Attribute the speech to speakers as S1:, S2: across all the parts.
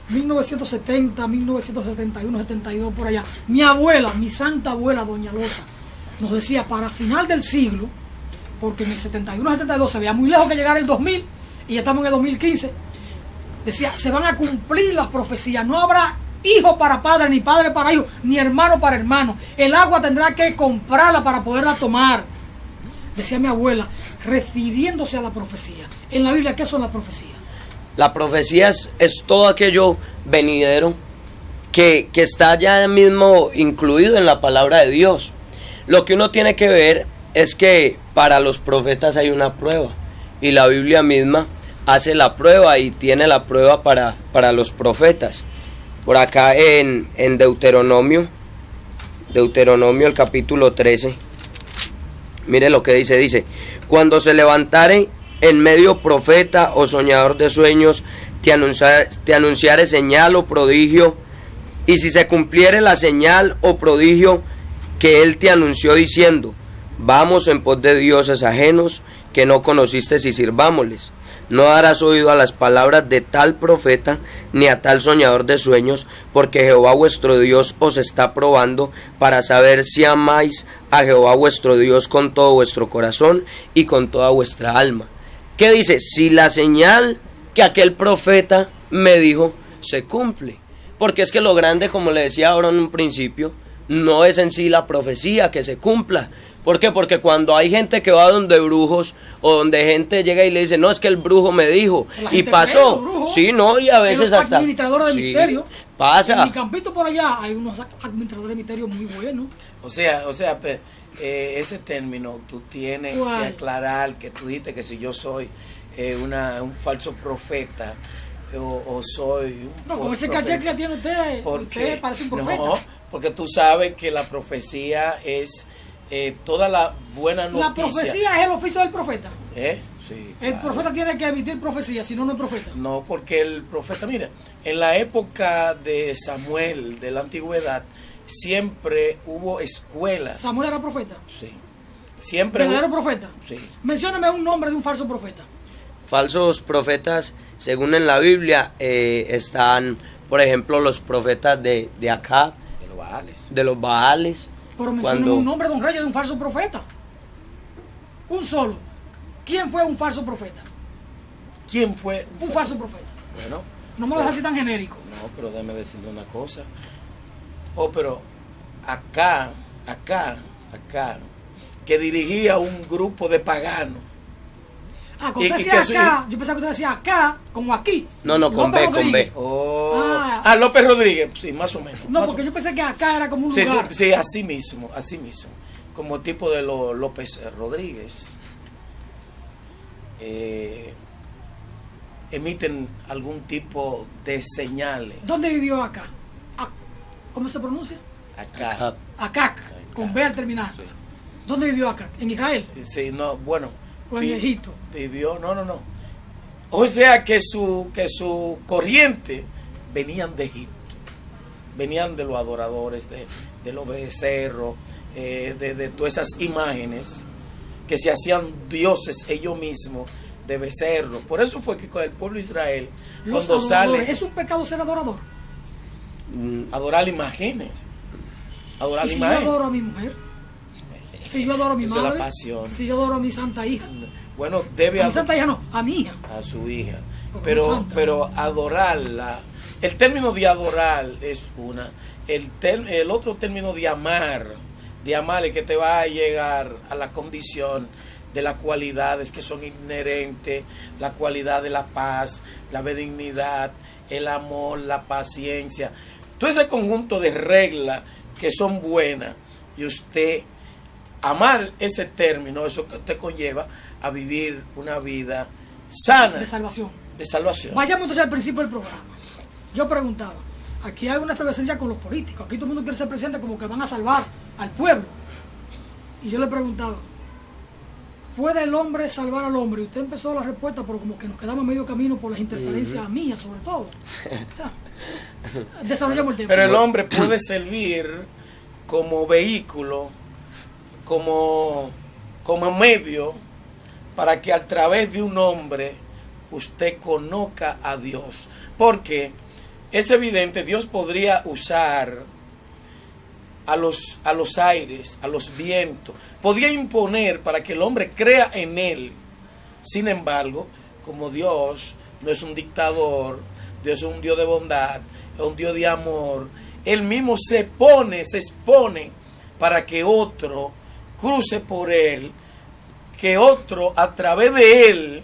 S1: 1970, 1971, 72, por allá. Mi abuela, mi santa abuela, doña Loza, nos decía para final del siglo, porque en el 71, 72 se veía muy lejos que llegara el 2000, y ya estamos en el 2015, decía, se van a cumplir las profecías, no habrá hijo para padre, ni padre para hijo, ni hermano para hermano. El agua tendrá que comprarla para poderla tomar. Decía mi abuela, refiriéndose a la profecía. En la Biblia, ¿qué son las profecías?
S2: La profecía es todo aquello venidero que está ya mismo incluido en la palabra de Dios. Lo que uno tiene que ver es que para los profetas hay una prueba, y la Biblia misma hace la prueba y tiene la prueba para los profetas. Por acá en Deuteronomio el capítulo 13, mire lo que dice, cuando se levantare en medio profeta o soñador de sueños, te anunciare señal o prodigio, y si se cumpliere la señal o prodigio que él te anunció diciendo, vamos en pos de dioses ajenos que no conociste y sirvámosles. No darás oído a las palabras de tal profeta ni a tal soñador de sueños, porque Jehová vuestro Dios os está probando para saber si amáis a Jehová vuestro Dios con todo vuestro corazón y con toda vuestra alma. ¿Qué dice? Si la señal que aquel profeta me dijo se cumple. Porque es que lo grande, como le decía ahora en un principio, no es en sí la profecía que se cumpla. ¿Por qué? Porque cuando hay gente que va donde brujos, o donde gente llega y le dice, no, es que el brujo me dijo y pasó. Sí, no, y a veces hasta
S1: administradores de misterio.
S2: Pasa.
S1: En mi campito por allá hay unos administradores de misterio muy buenos.
S3: O sea, ese término tú tienes que aclarar, que tú dijiste que si yo soy un falso profeta o soy
S1: no, con ese caché que tiene usted parece un profeta. No,
S3: porque tú sabes que la profecía es toda la buena noticia.
S1: La profecía es el oficio del profeta.
S3: Sí,
S1: el profeta tiene que emitir profecía, si no, no es profeta.
S3: No, porque el profeta, mira, en la época de Samuel, de la antigüedad, siempre hubo escuelas.
S1: ¿Samuel era profeta?
S3: Sí. Siempre.
S1: ¿Verdadero profeta?
S3: Sí.
S1: Mencióname un nombre de un falso profeta.
S2: Falsos profetas, según en la Biblia, están, por ejemplo, los profetas de Acab. De los Baales.
S1: Pero mencióname un nombre, don Reyes, de un falso profeta. Un solo. ¿Quién fue un falso profeta?
S3: ¿Quién fue?
S1: Un falso profeta.
S3: Bueno.
S1: No me lo dejes así tan genérico.
S3: No, pero déjame decirle una cosa. Pero acá, que dirigía un grupo de paganos.
S1: Cuando usted decía acá, yo pensaba que usted decía acá, como aquí.
S2: No, con B, con B.
S3: López Rodríguez, sí, más o menos.
S1: No, porque yo pensé que acá era como un lugar.
S3: Sí, así mismo. Como tipo de López Rodríguez. Emiten algún tipo de señales.
S1: ¿Dónde vivió acá? ¿Cómo se pronuncia? Acá, con B al terminar. Sí. ¿Dónde vivió acá? ¿En Israel?
S3: Sí, no, bueno.
S1: ¿O en Egipto?
S3: Vivió, no. O sea que su corriente venían de Egipto. Venían de los adoradores, de los becerros, de todas esas imágenes que se hacían dioses ellos mismos de becerros. Por eso fue que con el pueblo de Israel, cuando sale.
S1: ¿Es un pecado ser adorador?
S3: Adorar imágenes.
S1: ¿Y si yo adoro a mi mujer? Si yo adoro a mi madre,
S3: es la pasión.
S1: Si yo adoro a mi santa hija.
S3: Bueno, debe
S1: a mi santa hija no, a mi hija.
S3: A su hija. Pero adorarla, el término de adorar es una. El otro término de amar es que te va a llegar a la condición de las cualidades que son inherentes, la cualidad de la paz, la benignidad, el amor, la paciencia. Todo ese conjunto de reglas que son buenas, y usted amar ese término, eso que te conlleva a vivir una vida sana.
S1: De salvación.
S3: Vayamos
S1: entonces al principio del programa. Yo preguntaba, aquí hay una efervescencia con los políticos, aquí todo el mundo quiere ser presidente como que van a salvar al pueblo. Y yo le preguntaba, ¿puede el hombre salvar al hombre? Y usted empezó la respuesta, pero como que nos quedamos a medio camino por las interferencias mías, sobre todo. Desarrollamos el tema.
S3: Pero el hombre puede servir como vehículo, como medio, para que a través de un hombre usted conozca a Dios. Porque es evidente, Dios podría usar a los aires, a los vientos, podía imponer para que el hombre crea en él. Sin embargo, como Dios no es un dictador, Dios es un Dios de bondad, es un Dios de amor, Él mismo se expone para que otro cruce por Él, que otro a través de Él,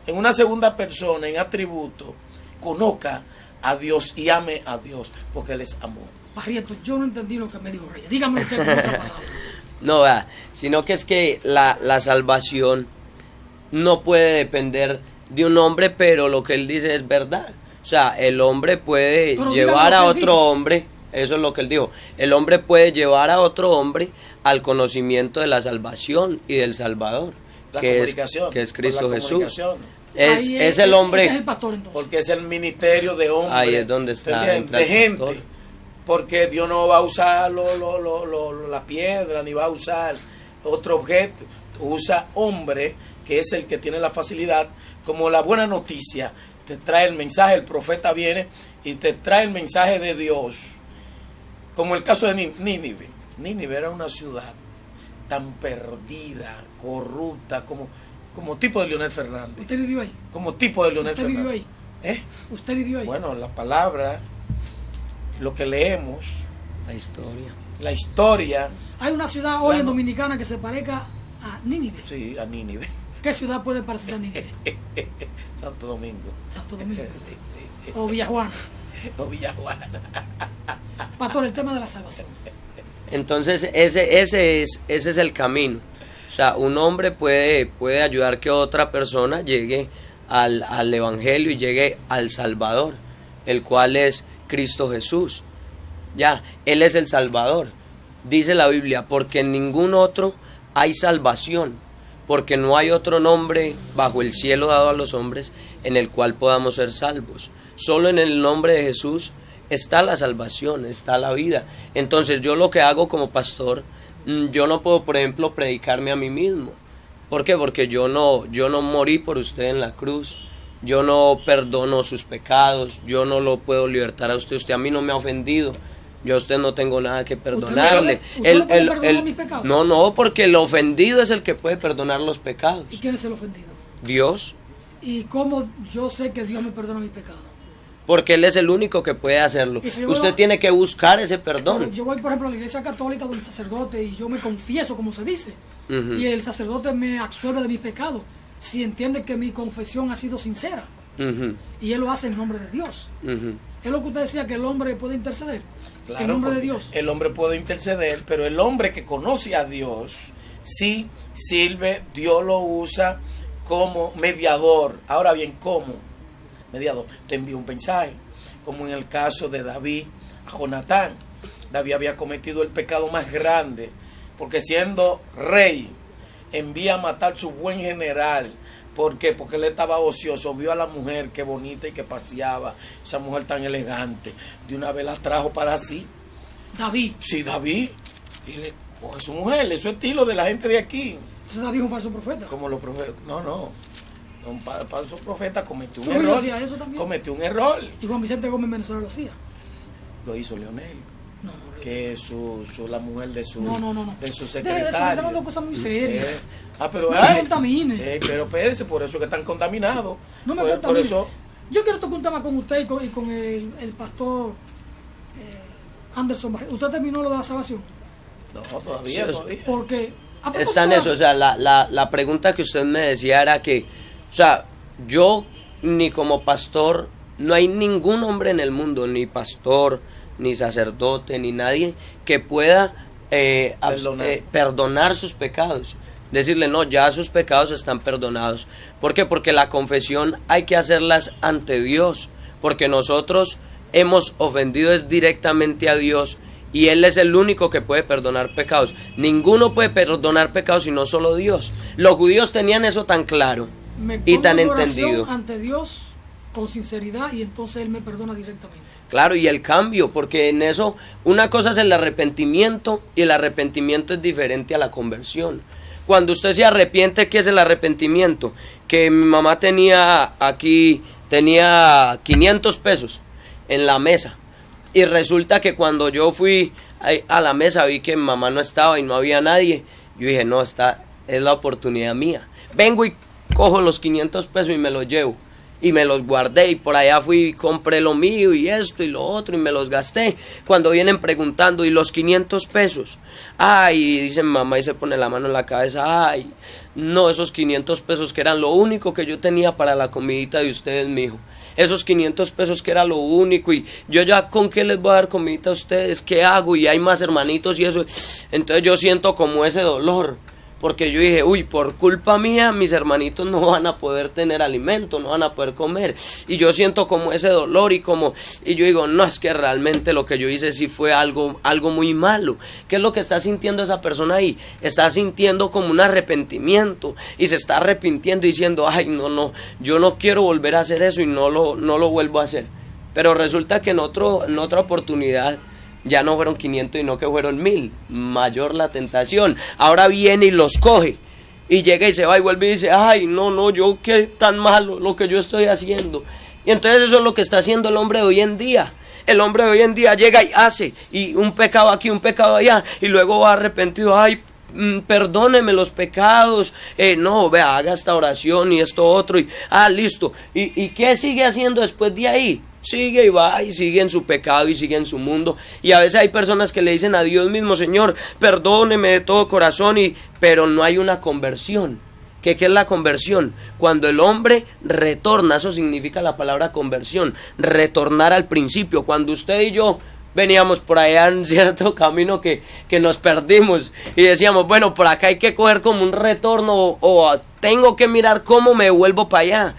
S3: en una segunda persona, en atributo, conozca a Dios y ame a Dios, porque Él es amor.
S1: Barrientos, yo no entendí lo que me dijo Reyes. Dígame usted con otra palabra.
S2: No, sino que es que la salvación no puede depender de un hombre, pero lo que él dice es verdad. O sea, el hombre puede llevar a otro hombre, eso es lo que él dijo, el hombre puede llevar a otro hombre al conocimiento de la salvación y del Salvador, que es Cristo Jesús. Es el hombre.
S1: Es el pastor, entonces.
S3: Porque es el ministerio de hombre.
S2: Ahí es donde está.
S3: De gente. Porque Dios no va a usar la piedra, ni va a usar otro objeto. Usa hombre, que es el que tiene la facilidad, como la buena noticia. Te trae el mensaje, el profeta viene y te trae el mensaje de Dios. Como el caso de Nínive. Nínive era una ciudad tan perdida, corrupta, como tipo de Leonel Fernández.
S1: ¿Usted vivió ahí?
S3: Como tipo de Leonel Fernández.
S1: ¿Usted vivió ahí? ¿Usted vivió ahí?
S3: Bueno, la palabra, lo que leemos, la historia.
S1: Hay una ciudad hoy en Dominicana que se parezca a Nínive.
S3: Sí, a Nínive.
S1: ¿Qué ciudad puede parecerse a Nínive?
S3: Santo Domingo.
S1: Santo Domingo.
S3: Sí.
S1: O Villajuana.
S3: O Villajuana.
S1: Pastor, el tema de la salvación.
S2: Entonces ese es el camino. O sea, un hombre puede ayudar que otra persona llegue al Evangelio y llegue al Salvador, el cual es Cristo Jesús. Ya, Él es el Salvador. Dice la Biblia, porque en ningún otro hay salvación, porque no hay otro nombre bajo el cielo dado a los hombres en el cual podamos ser salvos. Solo en el nombre de Jesús está la salvación, está la vida. Entonces yo lo que hago como pastor, yo no puedo, por ejemplo, predicarme a mí mismo. ¿Por qué? Porque yo no morí por usted en la cruz. Yo no perdono sus pecados. Yo no lo puedo libertar a usted. Usted a mí no me ha ofendido. Yo a usted no tengo nada que perdonarle.
S1: ¿Usted no puede perdonar mis pecados?
S2: No, porque el ofendido es el que puede perdonar los pecados.
S1: ¿Y quién es el ofendido?
S2: Dios.
S1: ¿Y cómo yo sé que Dios me perdona mis pecados?
S2: Porque Él es el único que puede hacerlo. Usted tiene que buscar ese perdón.
S1: Yo voy, por ejemplo, a la iglesia católica donde el sacerdote, y yo me confieso, como se dice, y el sacerdote me absuelve de mis pecados, si entiende que mi confesión ha sido sincera. Y Él lo hace en nombre de Dios. Es lo que usted decía, que el hombre puede interceder.
S3: Claro,
S1: en nombre de Dios.
S3: El hombre puede interceder, pero el hombre que conoce a Dios, sí sirve, Dios lo usa como mediador. Ahora bien, ¿cómo? Mediador, te envía un mensaje, como en el caso de David a Jonatán. David había cometido el pecado más grande, porque siendo rey, envía a matar su buen general. ¿Por qué? Porque él estaba ocioso, vio a la mujer que bonita y que paseaba, esa mujer tan elegante, de una vez la trajo para sí.
S1: David.
S3: Sí, David, y le coge a su mujer, es su estilo de la gente de aquí.
S1: Entonces David es un falso profeta.
S3: Como los profetas, no. Un falso profeta cometió un
S1: ¿Tú
S3: error.
S1: hacía eso también?
S3: Cometió un error.
S1: Y Juan Vicente Gómez en Venezuela lo hacía.
S3: Lo hizo Leonel.
S1: No.
S3: Que la mujer de su
S1: No.
S3: de su
S1: secretario.
S3: secretario.
S1: Estamos hablando cosas muy serias.
S3: Pero
S1: no me contamine.
S3: Pero espérese, por eso que están contaminados.
S1: No me contamine. Por eso. Yo quiero tocar un tema con usted y con el pastor Anderson. ¿Usted terminó lo de la salvación?
S3: No, todavía.
S1: Porque
S2: está en eso. O sea, la pregunta que usted me decía era que, o sea, yo ni como pastor, no hay ningún hombre en el mundo, ni pastor, ni sacerdote, ni nadie que pueda perdonar sus pecados. Decirle, no, ya sus pecados están perdonados. ¿Por qué? Porque la confesión hay que hacerlas ante Dios, porque nosotros hemos ofendido directamente a Dios y Él es el único que puede perdonar pecados. Ninguno puede perdonar pecados sino solo Dios. Los judíos tenían eso tan claro y tan entendido.
S1: Ante Dios con sinceridad y entonces Él me perdona directamente.
S2: Claro, y el cambio, porque en eso una cosa es el arrepentimiento y el arrepentimiento es diferente a la conversión. Cuando usted se arrepiente, ¿qué es el arrepentimiento? Que mi mamá tenía 500 pesos en la mesa. Y resulta que cuando yo fui a la mesa vi que mi mamá no estaba y no había nadie. Yo dije, no, esta es la oportunidad mía. Vengo y cojo los 500 pesos y me los llevo. Y me los guardé y por allá fui y compré lo mío y esto y lo otro y me los gasté. Cuando vienen preguntando, ¿y los 500 pesos? Ay, dice mi mamá y se pone la mano en la cabeza. Ay, no, esos 500 pesos que eran lo único que yo tenía para la comidita de ustedes, mijo. Esos 500 pesos que era lo único y yo ya con qué les voy a dar comidita a ustedes, qué hago y hay más hermanitos y eso. Entonces yo siento como ese dolor. Porque yo dije, uy, por culpa mía, mis hermanitos no van a poder tener alimento, no van a poder comer. Y yo siento como ese dolor y yo digo, no, es que realmente lo que yo hice sí fue algo muy malo. ¿Qué es lo que está sintiendo esa persona ahí? Está sintiendo como un arrepentimiento y se está arrepintiendo diciendo, ay, no, yo no quiero volver a hacer eso y no lo vuelvo a hacer. Pero resulta que en otra oportunidad ya no fueron 500 y no que fueron 1000, mayor la tentación. Ahora viene y los coge y llega y se va y vuelve y dice, ay, no, yo qué tan malo lo que yo estoy haciendo. Y entonces eso es lo que está haciendo el hombre de hoy en día. El hombre de hoy en día llega y hace, y un pecado aquí, un pecado allá, y luego va arrepentido, ay, perdóneme los pecados, no, vea, haga esta oración y esto otro, y listo. ¿Y qué sigue haciendo después de ahí? Sigue y va y sigue en su pecado y sigue en su mundo. Y a veces hay personas que le dicen a Dios mismo, Señor, perdóneme de todo corazón, pero no hay una conversión. ¿Qué es la conversión? Cuando el hombre retorna, eso significa la palabra conversión, retornar al principio. Cuando usted y yo veníamos por allá en cierto camino que nos perdimos y decíamos, bueno, por acá hay que coger como un retorno o tengo que mirar cómo me vuelvo para allá.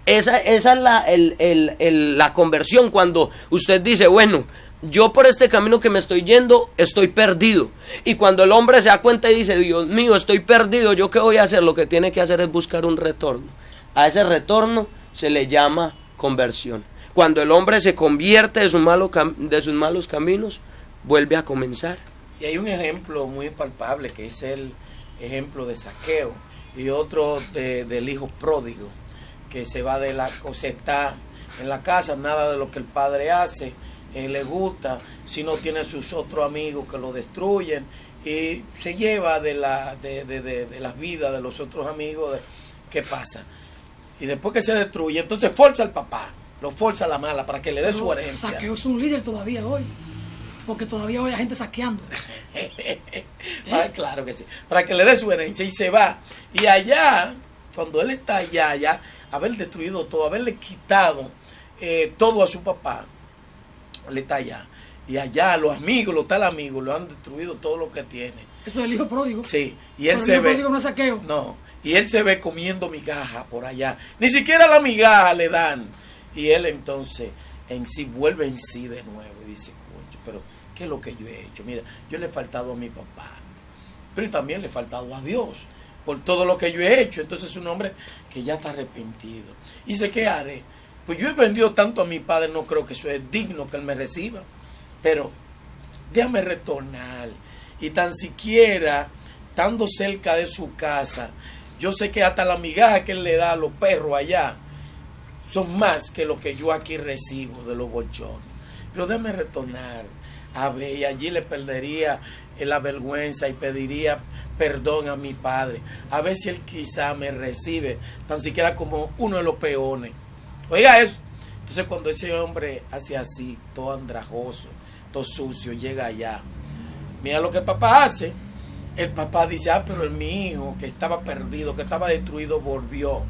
S2: Esa es la conversión, cuando usted dice, bueno, yo por este camino que me estoy yendo estoy perdido. Y cuando el hombre se da cuenta y dice, Dios mío, estoy perdido, ¿yo qué voy a hacer? Lo que tiene que hacer es buscar un retorno. A ese retorno se le llama conversión. Cuando el hombre se convierte de sus malos caminos, vuelve a comenzar.
S3: Y hay un ejemplo muy palpable que es el ejemplo de Zaqueo y otro del hijo pródigo, que se va está en la casa, nada de lo que el padre hace le gusta, si no tiene sus otros amigos que lo destruyen y se lleva de las vidas de los otros amigos. ¿Qué pasa? Y después que se destruye, entonces forza al papá, lo forza a la mala para que le dé su herencia.
S1: Zaqueo es un líder todavía hoy, porque todavía hoy hay gente saqueando.
S3: Claro que sí, para que le dé su herencia y se va. Y allá, cuando él está allá, haber destruido todo, haberle quitado todo a su papá, él está allá. Y allá los amigos, los tal amigos, lo han destruido todo lo que tiene.
S1: Eso es el hijo pródigo.
S3: Sí, y él se ve. El hijo pródigo
S1: no es Zaqueo.
S3: No, y él se ve comiendo migaja por allá. Ni siquiera la migaja le dan. Y él entonces en sí vuelve en sí de nuevo y dice, coño, pero ¿qué es lo que yo he hecho? Mira, yo le he faltado a mi papá, pero también le he faltado a Dios por todo lo que yo he hecho. Entonces es un hombre que ya está arrepentido. Y dice, ¿qué haré? Pues yo he vendido tanto a mi padre, no creo que eso es digno que él me reciba, pero déjame retornar. Y tan siquiera, estando cerca de su casa, yo sé que hasta la migaja que él le da a los perros allá son más que lo que yo aquí recibo de los bolchones. Pero déjame retornar a ver, y allí le perdería la vergüenza y pediría perdón a mi padre, a ver si él quizá me recibe tan siquiera como uno de los peones. Oiga eso. Entonces cuando ese hombre hace así, todo andrajoso, todo sucio, llega allá, mira lo que el papá hace. El papá dice, pero mi hijo que estaba perdido, que estaba destruido, volvió.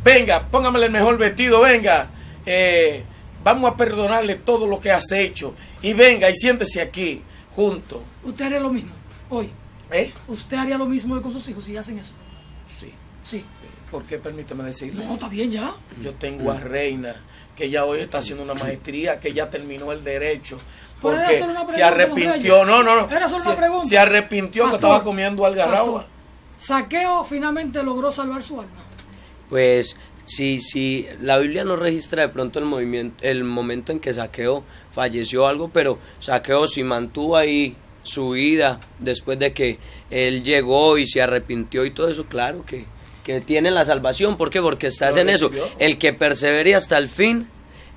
S3: Venga, póngamele el mejor vestido, venga, vamos a perdonarle todo lo que has hecho. Y venga y siéntese aquí, junto.
S1: ¿Usted haría lo mismo hoy? ¿Usted haría lo mismo con sus hijos si hacen eso?
S3: Sí.
S1: Sí.
S3: ¿Por qué? Permíteme decirle.
S1: No, está bien ya.
S3: Yo tengo a Reina, que ya hoy está haciendo una maestría, que ya terminó el derecho. Porque se arrepintió. No.
S1: Era solo una pregunta.
S3: Se arrepintió, Pastor, que estaba comiendo algarraba.
S1: ¿Zaqueo finalmente logró salvar su alma?
S2: Pues si la Biblia no registra de pronto el momento en que Zaqueo falleció algo, pero Zaqueo sí mantuvo ahí su vida después de que él llegó y se arrepintió y todo eso, claro que tiene la salvación. ¿Por qué? Porque estás en eso. El que persevere hasta el fin,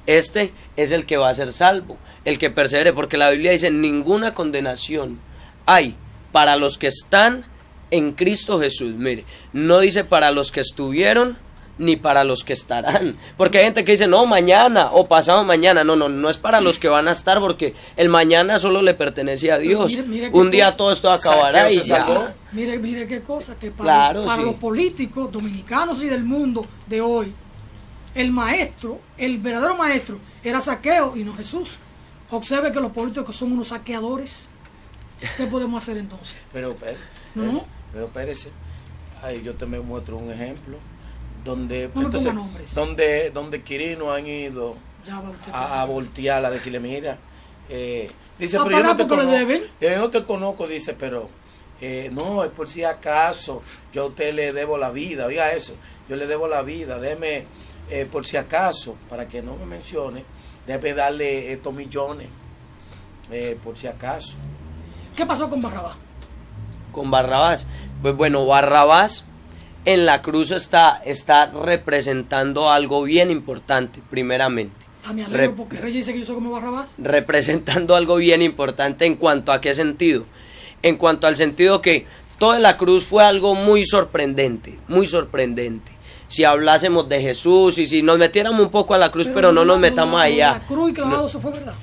S2: Este es el que va a ser salvo, el que persevere, porque la Biblia dice, ninguna condenación hay para los que están en Cristo Jesús. Mire, no dice para los que estuvieron ni para los que estarán, porque hay gente que dice no, mañana o pasado mañana. No es para los que van a estar, porque el mañana solo le pertenece a Dios.
S1: Mire
S2: un día todo esto acabará y ya.
S1: Mire qué cosa, que para los políticos dominicanos y del mundo de hoy, el maestro, el verdadero maestro era Zaqueo y no Jesús. Observe que los políticos son unos saqueadores. ¿Qué podemos hacer entonces?
S3: Pero espérese, ay, yo te me muestro un ejemplo donde donde Quirino han ido a voltearla, a decirle, mira, dice, pero yo no te conozco, dice, pero no, es por si acaso, yo a usted le debo la vida, oiga eso, yo le debo la vida, déme, por si acaso, para que no me mencione, debe darle estos millones, por si acaso.
S1: ¿Qué pasó con Barrabás?
S2: Con Barrabás, pues bueno, Barrabás en la cruz está representando algo bien importante, primeramente.
S1: Me alegro porque Reyes dice que yo soy como Barrabás.
S2: Representando algo bien importante en cuanto a qué sentido. En cuanto al sentido que toda la cruz fue algo muy sorprendente, muy sorprendente. Si hablásemos de Jesús y si nos metiéramos un poco a la cruz, pero no nos metamos allá.
S1: La cruz y clavado se fue, ¿verdad?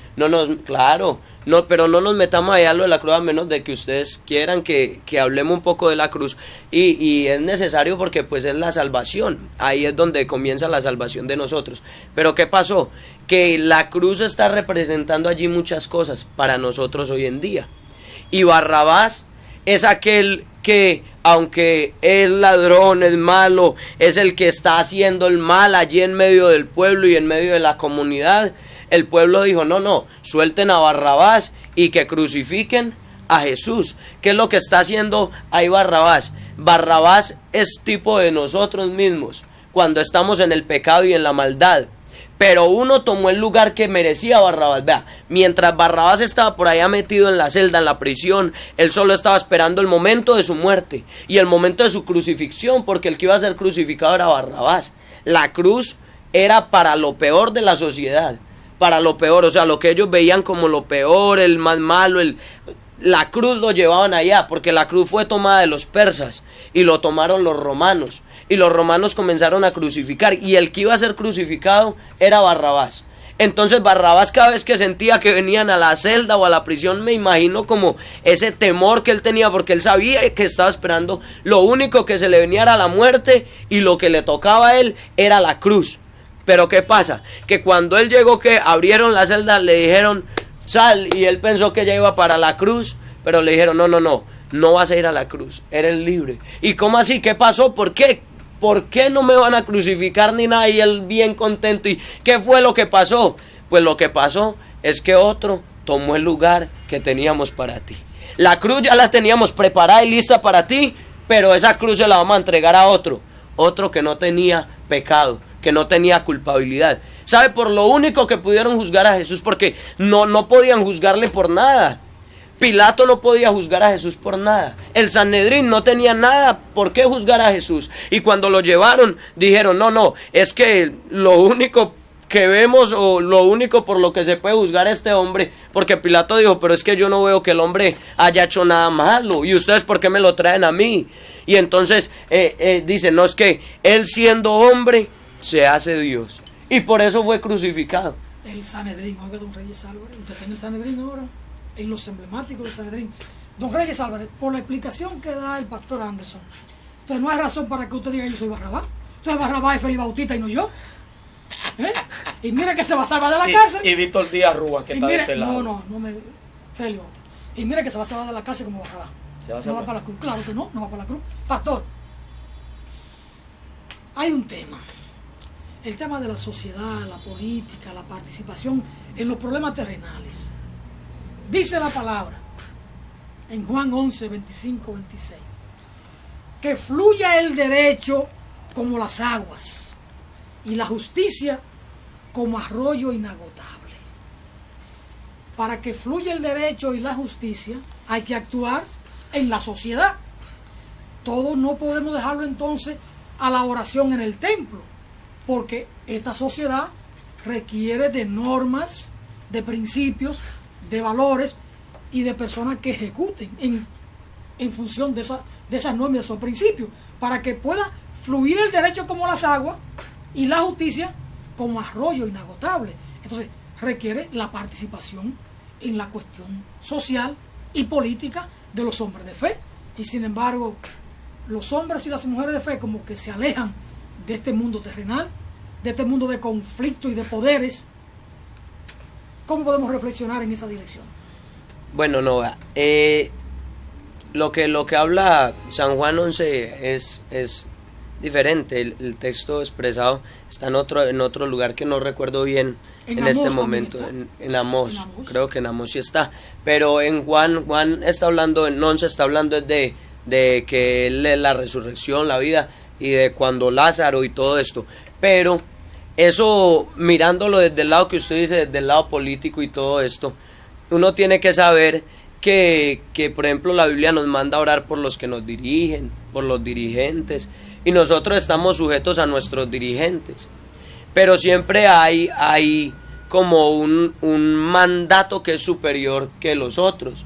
S2: Claro, pero no nos metamos allá lo de la cruz, a menos de que ustedes quieran que hablemos un poco de la cruz. Y es necesario porque pues es la salvación. Ahí es donde comienza la salvación de nosotros. Pero ¿qué pasó? Que la cruz está representando allí muchas cosas para nosotros hoy en día. Y Barrabás es aquel que, aunque es ladrón, es malo, es el que está haciendo el mal allí en medio del pueblo y en medio de la comunidad. El pueblo dijo, no, suelten a Barrabás y que crucifiquen a Jesús. ¿Qué es lo que está haciendo ahí Barrabás? Barrabás es tipo de nosotros mismos, cuando estamos en el pecado y en la maldad. Pero uno tomó el lugar que merecía Barrabás. Vea, mientras Barrabás estaba por allá metido en la celda, en la prisión, él solo estaba esperando el momento de su muerte y el momento de su crucifixión, porque el que iba a ser crucificado era Barrabás. La cruz era para lo peor de la sociedad, para lo peor, o sea, lo que ellos veían como lo peor, el más malo, la cruz lo llevaban allá, porque la cruz fue tomada de los persas y lo tomaron los romanos. Y los romanos comenzaron a crucificar, y el que iba a ser crucificado era Barrabás. Entonces Barrabás, cada vez que sentía que venían a la celda o a la prisión, me imagino como ese temor que él tenía, porque él sabía que estaba esperando lo único que se le venía era la muerte, y lo que le tocaba a él era la cruz. Pero ¿qué pasa? Que cuando él llegó, que abrieron la celda, le dijeron sal, y él pensó que ya iba para la cruz, pero le dijeron no vas a ir a la cruz, eres libre. ¿Y cómo así? ¿Qué pasó? ¿Por qué no me van a crucificar ni nada? Y él bien contento. ¿Y qué fue lo que pasó? Pues lo que pasó es que otro tomó el lugar que teníamos para ti. La cruz ya la teníamos preparada y lista para ti, pero esa cruz se la vamos a entregar a otro que no tenía pecado, que no tenía culpabilidad. ¿Sabe? Por lo único que pudieron juzgar a Jesús, porque no podían juzgarle por nada. Pilato no podía juzgar a Jesús por nada. El Sanedrín no tenía nada por qué juzgar a Jesús. Y cuando lo llevaron, dijeron, no, es que lo único que vemos, o lo único por lo que se puede juzgar a este hombre, porque Pilato dijo, pero es que yo no veo que el hombre haya hecho nada malo, y ustedes ¿por qué me lo traen a mí? Y entonces dicen, no, es que él siendo hombre se hace Dios, y por eso fue crucificado.
S1: El Sanedrín, oiga, don Reyes Álvarez, usted tiene el Sanedrín ahora, en los emblemáticos del Sanedrín. Don Reyes Álvarez, por la explicación que da el pastor Anderson, entonces no hay razón para que usted diga yo soy Barrabás. Entonces Barrabás es Félix Bautista y no yo. Y mire que se va a salvar de la cárcel.
S3: Y Víctor Díaz Rúa, que está de este lado.
S1: No me Félix Bautista. Y mire que se va a salvar de la cárcel como Barrabás. No va para la cruz, claro que no va para la cruz. Pastor, hay un tema. El tema de la sociedad, la política, la participación en los problemas terrenales. Dice la palabra en Juan 11, 25, 26 que fluya el derecho como las aguas y la justicia como arroyo inagotable. Para que fluya el derecho y la justicia hay que actuar en la sociedad. Todos no podemos dejarlo entonces a la oración en el templo, porque esta sociedad requiere de normas, de principios, de valores y de personas que ejecuten en función de esas normas y de esos principios, para que pueda fluir el derecho como las aguas y la justicia como arroyo inagotable. Entonces requiere la participación en la cuestión social y política de los hombres de fe. Y sin embargo, los hombres y las mujeres de fe como que se alejan de este mundo terrenal, de este mundo de conflicto y de poderes. ¿Cómo podemos reflexionar en esa dirección?
S2: Bueno, no, lo que habla San Juan 11 es diferente. El texto expresado está en otro lugar que no recuerdo bien en Amós, este momento, en Amós, creo que en Amós sí está, pero en Juan está hablando, en 11 está hablando de que él es la resurrección, la vida, y de cuando Lázaro y todo esto. Pero eso, mirándolo desde el lado que usted dice, desde el lado político y todo esto, uno tiene que saber que por ejemplo la Biblia nos manda a orar por los que nos dirigen, por los dirigentes, y nosotros estamos sujetos a nuestros dirigentes, pero siempre hay como un mandato que es superior que los otros.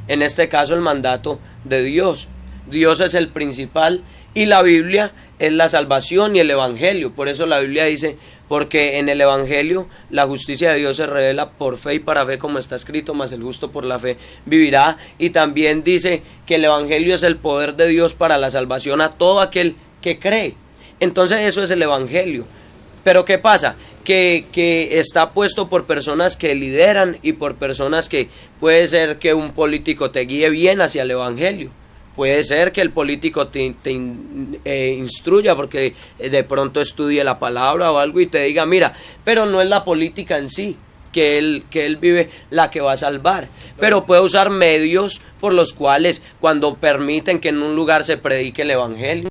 S2: En este caso el mandato de Dios. Dios es el principal y la Biblia es la salvación y el Evangelio. Por eso la Biblia dice, porque en el Evangelio la justicia de Dios se revela por fe y para fe, como está escrito, mas el justo por la fe vivirá. Y también dice que el Evangelio es el poder de Dios para la salvación a todo aquel que cree. Entonces eso es el Evangelio. Pero ¿qué pasa? Que está puesto por personas que lideran y por personas que puede ser que un político te guíe bien hacia el Evangelio. Puede ser que el político te instruya porque de pronto estudie la palabra o algo y te diga, mira, pero no es la política en sí que él vive la que va a salvar. Pero puede usar medios por los cuales cuando permiten que en un lugar se predique el Evangelio,